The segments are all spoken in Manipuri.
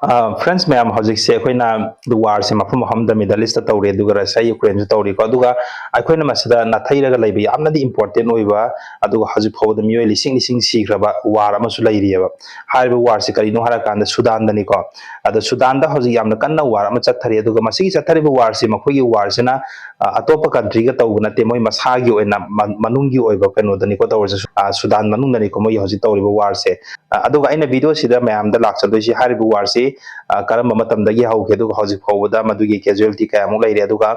Friends मैम हौजिकसे अखोइना वारसे मफम मफमदा मिडल ईस्ट तौरे दुगा रसिया यूक्रेन जो तौरी को दुगा अखोइना मसदा नाथैरगा लैबा यामनादि इंपोर्टेंट ओइबा अदुगा हौजिक फौदा मियोय लिसिंग लिसिंग सिग्रबा वार अमसु लैरियबा हाइबा वारसे करिनो हरा कांदा सुदान दनि को अद सुदान दा हौजिक यामना कन्ना वार अमा चथरि अदुगा मसिगी चथरिबा वारसे मखोइगी वारसेना अतोपा कंट्री गा तौबा नते मोय मसागी ओइना मनुंगी ओइबा कनो दनि को तौरसे सुदान मनुंग दनि को मोय हौजिक तौरिबा वारसे अदुगा आइना वीडियो सिदा मैम दा लाक्चदोइसि हारिबा वारसे कारम मतमदगी हौके दुगा हौजिक फौबदा मदुगी कैजुअलिटी कया मु लैरे दुगा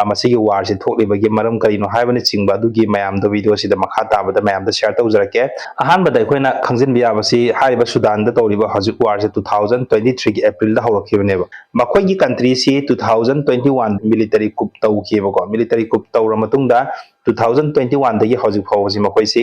मसिगी वार से थोकलिबगी मरम करिनो हाइबने चिंबा दुगी मयाम दो वीडियो सिदा मखा ताबदा मयाम दा शेयर तौजरके अहानबदा अखोइना खंजिन बियाबसी हारिबा सुदान दा तौरिबा हौजिक वार से 2023 की अप्रैल दा हौरखिबनेबा मखोइगी कंट्री सी 2021 मिलिटरी कुप तौखिबको मिलिटरी कुप तौर मतुंगदा 2021 दगी हौजिक फौबसी मखोइसी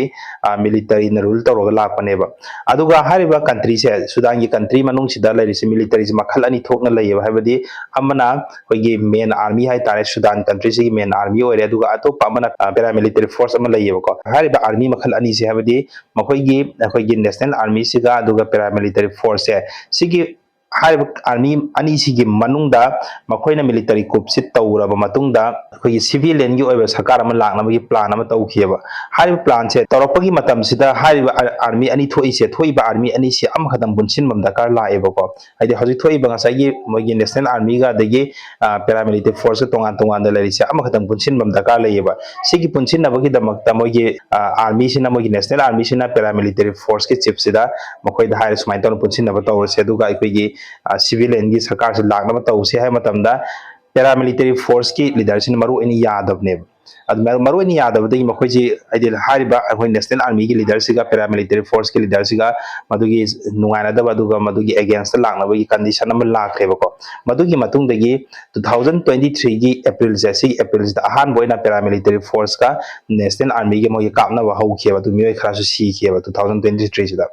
मिलिटरी न रूल तौरगा लापनेबा अदुगा हारिबा कंट्री से सुदान की कंट्री मनुंग सिदा लैरिसे मिलिटरी मखल अनि थोकना लैयबा हाइबदी अमना खोइगी मेन आर्मी हाइ तारे सुदान कंट्री से मेन आर्मी ओइरे अदुगा अतोपा अमना पैरामिलिटरी फोर्स अमा लैयबको हारिबा आर्मी मखल अनि से हाइबदी मखोइगी अखोइगी नेशनल आर्मी सिगा अदुगा पैरामिलिटरी फोर्स से सिगी आर्मी अनीसिगी मनुंगदा मखोइना मिलिटरी कुप से तौरबा मतुंगदा अखोइगी सिविलियन की ओइबा सरकार अमा लांगनबगी प्लान अमा तौखियबा हारिबा प्लान से तौरपगी मतम सिदा हारिबा आर्मी अनि थोइसे थोइबा आर्मी अनि से अम खदम बुनसिनबम दरकार लाएबको हाइदि हजि थोइबा ngasai मोगी नेशनल आर्मी गा दगी पैरामिलिटरी फोर्स तोंगान तोंगान दा लैरिसे अम खदम बुनसिनबम दरकार लाएबा सिगी बुनसिनबगी दमकता मोगी आर्मी सिना मोगी नेशनल आर्मी सिना पैरामिलिटरी फोर्स के चीफ सिदा मखोइ दा हाइर सुमाइन तौन बुनसिनबा तौरसे दुगा अखोइगी सिविलियन की सरकार से लागना तौसे है मतमदा पैरामिलिटरी फोर्स की लीडरशिप मरु एनी यादवने मरु एनी यादवदगी मखोइजी आइदि हारिबा अखोइ नेशनल आर्मी की लीडर सिगा पैरामिलिटरी फोर्स की लीडर सिगा मदुगी नुंगाइनदबा अदुगा मदुगी अगेंस्ट लागनबगी कंडीशन अमा लाखरेबको मदुगी मतुंगदगी 2023 की अप्रैल से सी अप्रैल से अहान बोइना पैरामिलिटरी फोर्स का नेशनल आर्मी के मोगी कापनबा हौखियबा दु मियोय खरासु सीखियबा 2023 सिदा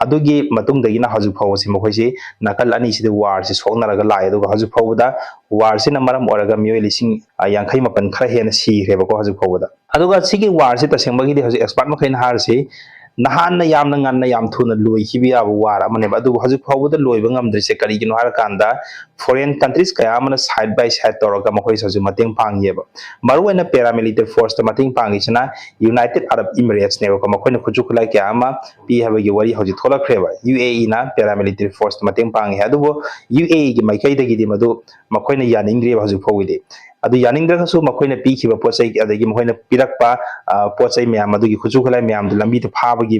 अदुगी मतुंगदगी ना हजु फौसी मखोइसी नकल अनि सिदा वार से सोनरगा लाय अदुगा हजु फौबदा वार से नमरम ओरगा मियोय लिसिंग यांखै मपन खरा हेन सीखरेबको हजु फौबदा अदुगा सिगी वार से तसेंबगी हजु एक्सपर्ट मखैन हारसी नहान याम नंगन याम थुना लोइखिबि याब वार अमने अदु हजु फौबदा लोइबा ngamdrise karigino har kanda foreign countries kaya amana side by side toroga मखोइ सजु मतेंग पांगियबा मरुएना पैरामिलिटरी फोर्स त मतेंग पांगिसना यूनाइटेड अरब इमिरेट्स ने मखोइना खुजु खुलाई कया अमा पि हाबगी वरी हजि थोलखरेबा यूएई ना पैरामिलिटरी फोर्स त मतेंग पांगि अदुबो यूएई की माइकैदगी मदु मखोइना यानिंग्रे हजु फौइदे अदु यानिंग्रगसु मखोइना पीखिबा पोचै अदगी मखोइना पिरकपा पोचै म्याम अदुगी खुजु खुलाई म्याम लंबी त फाबगी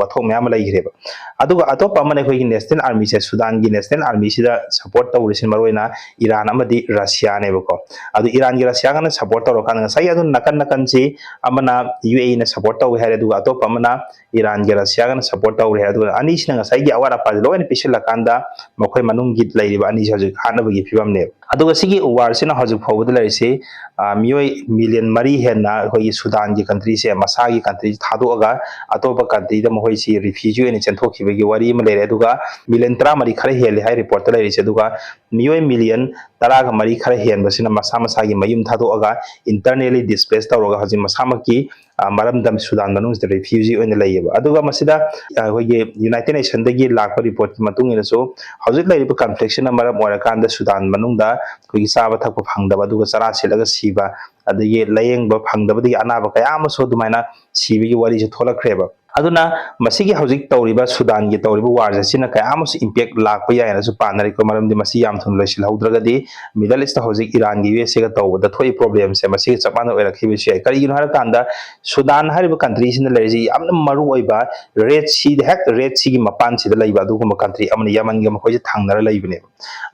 वथो म्याम लैग्रेबा अदुगा अतोपा अमने खोइगी नेशनल आर्मी से सुदान की नेशनल आर्मी सिदा सपोर्ट तौरिसिन मरोइना ईरान अमदी रशिया नेबको अदु ईरान की रशिया गना सपोर्ट तौर कान सही अदु नकन नकन से अमना यूएई ने सपोर्ट तौ है अदुगा अतोपा अमना ईरान की रशिया गना सपोर्ट तौ है अदुगा अनिसिना सही की अवारा पाज लोइन पिसल कांदा मखोइ मनुंग गित लैरिबा अनि हजु खानबगी फिबम ने अदुगा सिगी वार सिना हजु फौबद लैरिसे मियोय मिलियन मरी हेना होई सुदान की कंट्री से मसा की कंट्री थादोगा अतोपा कंट्री द महोइ सी रिफ्यूजी एने चंथोखिबगी वरी म लेरे अदुगा मिलियन 10 मरी खरे हेले हाई रिपोर्ट लैरिसे अदुगा मियोय मिलियन 10 का मरी खरे हेन बसिना मसा मसा की मयुम थादोगा इंटरनली डिस्प्लेस तौरगा हजि मसा मकी मरमदम सुदान मनुंग से रिफ्यूजी ओइन लैयबा अदुगा मसिदा होई यूनाइटेड नेशन दगी लाख रिपोर्ट मतुंग इनसो हजि लैरिबा कन्फ्लिक्शन मरम ओरकांदा सुदान मनुंगदा होई साबा थक फंगदबा अदुगा चरा सिलगा सीबा अदगी लयंगबा फंगदबदगी अनाबा कया अमसो दुमाइना सीबगी वरी से थोलखरेबा अदुना मसिगी हौजिक तौरिबा सुदान की तौरिबा वार सिना कया अमस इंपैक्ट लाखबा यायनासु पानरि को मरमदि मसि याम थुन लैसिल हौद्रगदि मिडल ईस्ट हौजिक ईरान की यूएसए का तौबदा थोई प्रॉब्लम से मसि चपाना ओरखिबिसि करिगिनो हर कांदा सुदान हरिबा कंट्री सिना लैरि यामना मरु ओइबा रेड सी हेक रेड सी की मपान सिदा लैबा दुगुम कंट्री अमन यमन ग मखोइ थांगनर लैबने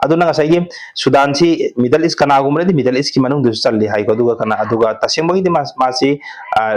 अदुना ngasai सुदान सी मिडल ईस्ट कनागुमरदि मिडल ईस्ट की मनुंग दुस चलि हाइ को दुगा कना अदुगा तसेंबगी मासी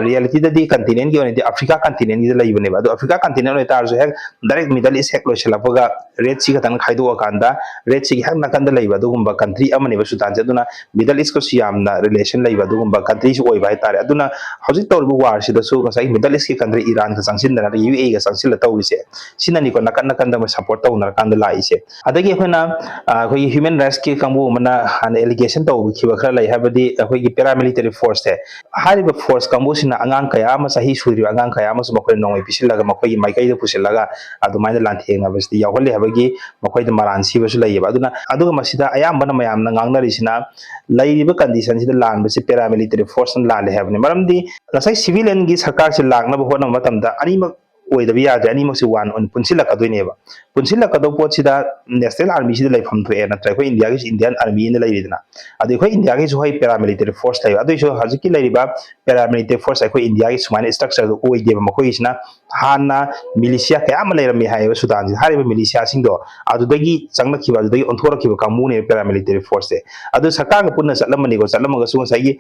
रियलिटी दि कंटिनेंट की ओनेदि अफ्रीका कंटिनेंट की लैबने अदु अफ्रीका कंटिनेंट ओइ तारजु हेक डायरेक्ट मिडल ईस्ट हेक लोइसलपगा रेड सी खतन खाइदो कांदा रेड सी हेक नकंद लैबा दुगुम्बा कंट्री अमने सुदान से अदुना मिडल ईस्ट को सियामना रिलेशन लैबा दुगुम्बा कंट्री से ओइ बाय तारे अदुना हौजिक तौरबु वार सिदसु ngasai मिडल ईस्ट की कंट्री ईरान का संगसिनदना यूएई का संगसिल तौरिसे सिनानि को नकन नकन द सपोर्ट तौनर कांदा लाइसे अदगी अखोना अखोई ह्यूमन राइट्स की कांगबु मना हान एलिगेशन तौखिबा खरा लै हाबदि अखोई की पैरामिलिटरी फोर्स है हारिबा फोर्स कांगबु सिना अंगांग कया अमा सही सुरि अंगांग कया अमा मखोइ नोंगै पिसिलगा मखोइ माइकै द पुसिलगा अदुमाइना लांथेंगा बसदि यावले हाबगी ꯇꯧꯔꯨꯕꯒꯤ ꯃꯈꯣꯏꯗ ꯃꯔꯥꯟ ꯁꯤꯕꯁꯨ ꯂꯩꯌꯦꯕ ꯑꯗꯨꯒ ꯃꯁꯤꯗ ꯑꯌꯥꯝꯕꯅ ꯃꯌꯥꯝꯅ ꯉꯥꯡꯅꯔꯤꯁꯤꯅ ꯂꯩꯔꯤꯕ ꯀꯟꯗꯤꯁꯟꯁꯤꯗ ꯂꯥꯟꯕꯁꯤ ꯄꯦꯔꯥꯃꯤꯂꯤꯇꯔꯤ ꯐꯣꯔꯁꯅ ꯂꯥꯜꯂꯦ ꯍꯥꯏꯕꯅꯤ ꯃꯔꯝꯗꯤ ꯉꯁꯥꯏ ꯁꯤꯚꯤꯂꯤꯌꯟꯒꯤ ꯁꯔꯀꯥꯔꯁꯤ ꯂꯥꯛꯅꯕ ꯍꯣꯠꯅꯕ ꯃꯇꯝꯗ ꯑꯅꯤꯃꯛ ꯑꯣꯏꯗꯕ ꯌꯥꯗ꯭ꯔꯦ ꯑꯅꯤꯃꯛꯁꯤ ꯋꯥꯟ ꯑꯣꯏꯅ ꯄꯨꯟꯁꯤꯜꯂꯛꯀꯗꯣꯏꯅꯦꯕ ꯄꯨꯟꯁꯤꯜꯂꯛꯀꯗꯧꯕ ꯄꯣꯠꯁꯤꯗ ꯅꯦꯁꯅꯦꯜ ꯑꯥꯔꯃꯤꯁꯤꯗ ꯂꯩꯐꯝ ꯊꯣꯛꯑꯦ ꯅꯠꯇ꯭ꯔꯒ ꯑꯩꯈꯣꯏ ꯏꯟꯗꯤꯌꯥꯒꯤꯁꯨ ꯏꯟꯗꯤꯌꯥꯟ ꯑꯥꯔꯃꯤꯅ ꯂꯩꯔꯤꯗꯅ ꯑꯗꯣ ꯑꯩꯈꯣꯏ ꯏꯟꯗꯤꯌꯥꯒꯤꯁꯨ ꯍꯣꯏ ꯄꯦꯔꯥꯃꯤꯂꯤꯇꯔꯤ ꯐꯣꯔꯁ ꯂꯩꯕ ꯑꯗꯨꯏꯁꯨ ꯍꯧꯖꯤꯛꯀꯤ ꯂꯩꯔꯤꯕ ꯄꯦꯔꯥꯃꯤꯂꯤꯇꯔꯤ ꯐꯣꯔꯁ ꯑꯩꯈꯣꯏ ꯏꯟꯗꯤꯌꯥꯒꯤ ꯁꯨꯃꯥꯏꯅ ꯁꯇ꯭ꯔꯛꯆꯔꯗꯨ ꯑꯣꯏꯗꯦꯕ ꯃꯈꯣꯏꯒꯤꯁꯤꯅ ꯍꯥꯟꯅ ꯃꯤꯂꯤꯁꯤꯌꯥ ꯀꯌꯥ ꯑꯃ ꯂꯩꯔꯝꯃꯤ ꯍꯥꯏꯌꯦꯕ ꯁꯨꯗꯥꯟꯁꯤꯗ ꯍꯥꯏꯔꯤꯕ ꯃꯤꯂꯤꯁꯤꯌꯥꯁꯤꯡꯗꯣ ꯑꯗꯨꯗꯒꯤ ꯆꯪꯂꯛꯈꯤꯕ ꯑꯗꯨꯗꯒꯤ ꯑꯣꯟꯊꯣꯔꯛꯈꯤꯕ ꯀꯥꯡꯕꯨꯅꯦꯕ ꯄꯦꯔꯥꯃꯤꯂꯤꯇꯔꯤ ꯐꯣꯔꯁꯁꯦ ꯑꯗꯨ ꯁꯔꯀꯥꯔꯒ ꯄꯨꯟꯅ ꯆꯠꯂꯝꯃꯒꯁꯨ ꯉꯁꯥꯏꯒꯤ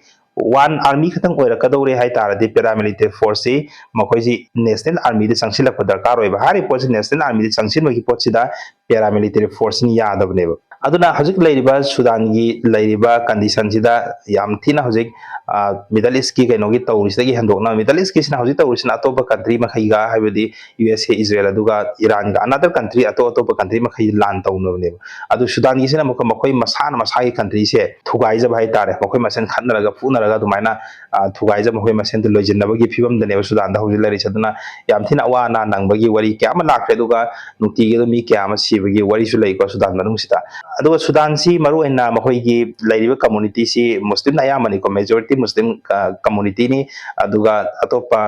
ꯋꯥꯟ ꯑꯥꯔꯃꯤ ꯈꯛꯇꯪ ꯑꯣꯏꯔꯛꯀꯗꯧꯔꯦ ꯍꯥꯏ ꯇꯥꯔꯗꯤ ꯄꯦꯔꯥꯃꯤꯂꯤꯇꯔꯤ ꯐꯣꯔꯁꯁꯤ ꯃꯈꯣꯏꯁꯤ ꯅꯦꯁꯅꯦꯜ ꯑꯥꯔꯃꯤꯗ ꯆꯪꯁꯤꯜꯂꯛꯄ ꯗꯔꯀꯥꯔ ꯑꯣꯏꯕ ꯍꯥꯏꯔꯤꯕ ꯄꯣꯠꯁꯤ ꯅꯦꯁꯅꯦꯜ ꯑꯥꯔꯃꯤꯗ ꯆꯪꯁꯤꯟꯕꯒꯤ ꯄꯣꯠꯁꯤꯗ ꯄꯦꯔꯥꯃꯤꯂꯤꯇꯔꯤ ꯐꯣꯔꯁꯁꯤꯅ ꯌꯥꯗꯕꯅꯦꯕ ꯑꯗꯨꯅ ꯍꯧꯖꯤꯛ ꯂꯩꯔꯤꯕ ꯁꯨꯗꯥꯟꯒꯤ ꯂꯩꯔꯤꯕ ꯀꯟꯗꯤꯁꯟꯁꯤꯗ ꯌꯥꯝ ꯊꯤꯅ ꯍꯧꯖꯤꯛ ꯃꯤꯗꯜ ꯏꯁꯀꯤ ꯀꯩꯅꯣꯒꯤ ꯇꯧꯔꯤꯁꯤꯗꯒꯤ ꯍꯦꯟꯗꯣꯛꯅ ꯃꯤꯗꯜ ꯏꯁꯀꯤꯁꯤꯅ ꯍꯧꯖꯤꯛ ꯇꯧꯔꯤꯁꯤꯅ ꯑꯇꯣꯞꯄ ꯀꯟꯇ꯭ꯔꯤ ꯃꯈꯩꯒ ꯍꯥꯏꯕꯗꯤ USA ꯏꯖꯔꯦꯜ ꯑꯗꯨꯒ ꯏꯔꯥꯟꯒ ꯑꯅꯗꯔ ꯀꯟꯇ꯭ꯔꯤ ꯑꯇꯣꯞꯄ ꯀꯟꯇ꯭ꯔꯤ ꯃꯈꯩ ꯂꯥꯟ ꯇꯧꯅꯕꯅꯦꯕ ꯑꯗꯨ ꯁꯨꯗꯥꯟꯒꯤꯁꯤꯅ ꯑꯃꯨꯛꯀ ꯃꯈꯣꯏ ꯃꯁꯥꯅ ꯃꯁꯥꯒꯤ ꯀꯟꯇ꯭ꯔꯤꯁꯦ ꯊꯨꯒꯥꯏꯖꯕ ꯍꯥꯏꯇꯥꯔꯦ ꯃꯈꯣꯏ ꯃꯁꯦꯟ ꯈꯠꯅꯔꯒ ꯐꯨꯅꯔꯒ ꯑꯗꯨꯃꯥꯏꯅ ꯊꯨꯒꯥꯏꯖꯕ ꯃꯈꯣꯏ ꯃꯁꯦꯟꯗ ꯂꯣꯏꯁꯤꯟꯅꯕꯒꯤ ꯐꯤꯕꯝꯗꯅꯦꯕ ꯁꯨꯗꯥꯟꯗ ꯍꯧꯖꯤꯛ ꯂꯩꯔꯤꯁꯦ ꯑꯗꯨꯅ ꯌꯥꯝ ꯊꯤꯅ ꯑꯋꯥ ꯑꯅꯥ ꯅꯪꯕꯒꯤ ꯋꯥꯔꯤ ꯀꯌꯥ ꯑꯃ ꯂꯥꯛꯈ꯭ꯔꯦ ꯑꯗꯨꯒ ꯅꯨꯡꯇꯤꯒꯤ ꯃꯤ ꯀꯌꯥ ꯑꯃ ꯁꯤꯕꯒꯤ ꯋꯥꯔꯤꯁꯨ ꯂꯩꯀꯣ ꯁꯨꯗꯥꯟ ꯃꯅꯨꯡꯁꯤꯗ ꯑꯗꯨꯒ ꯁꯨꯗꯥꯟꯁꯤ ꯃꯔꯨꯑꯣꯏꯅ ꯃꯈꯣꯏꯒꯤ ꯂꯩꯔꯤꯕ ꯀꯝꯃꯨꯅꯤꯇꯤꯁꯤ ꯃꯨꯁꯂꯤꯝꯅ ꯑꯌꯥꯝꯕꯅꯤꯀꯣ ꯃꯦꯖꯣꯔꯤꯇꯤ ꯃꯨꯁꯂꯤꯝ ꯀꯝꯃꯨꯅꯤꯇꯤꯅꯤ ꯑꯗꯨꯒ ꯑꯇꯣꯞꯄ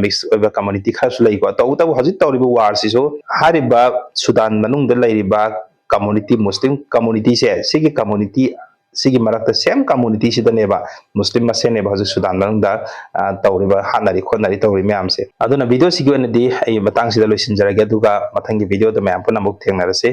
ꯃꯤꯛꯁ ꯑꯣꯏꯕ ꯀꯝꯃꯨꯅꯤꯇꯤ ꯈꯔꯁꯨ ꯂꯩꯀꯣ ꯇꯧꯕꯇꯕꯨ ꯍꯧꯖꯤꯛ ꯇꯧꯔꯤꯕ ꯋꯥꯔꯁꯤꯁꯨ ꯍꯥꯏꯔꯤꯕ ꯁꯨꯗꯥꯟ ꯃꯅꯨꯡꯗ ꯂꯩꯔꯤꯕ ꯀꯝꯃꯨꯅꯤꯇꯤ ꯃꯨꯁꯂꯤꯝ ꯀꯝꯃꯨꯅꯤꯇꯤꯁꯦ ꯁꯤꯒꯤ ꯀꯝꯃꯨꯅꯤꯇꯤ ꯁꯤꯒꯤ ꯃꯔꯛꯇ ꯁꯦꯝ ꯀꯝꯃꯨꯅꯤꯇꯤꯁꯤꯗꯅꯦꯕ ꯃꯨꯁꯂꯤꯝ ꯃꯁꯦꯟꯅꯦꯕ ꯍꯧꯖꯤꯛ ꯁꯨꯗꯥꯟ ꯃꯅꯨꯡꯗ ꯇꯧꯔꯤꯕ ꯍꯥꯠꯅꯔꯤ ꯈꯣꯠꯅꯔꯤ ꯇꯧꯔꯤ ꯃꯌꯥꯝꯁꯦ ꯑꯗꯨꯅ ꯚꯤꯗꯤꯑꯣꯁꯤꯒꯤ ꯑꯣꯏꯅꯗꯤ ꯑꯩ ꯃꯇꯥꯡꯁꯤꯗ ꯂꯣꯏꯁꯤꯟꯖꯔꯒꯦ ꯑꯗꯨꯒ ꯃꯊꯪꯒꯤ ꯚꯤꯗꯤꯑꯣꯗ ꯃꯌꯥꯝ ꯄꯨꯟꯅ ꯑꯃꯨꯛ ꯊꯦꯡꯅꯔꯁꯤ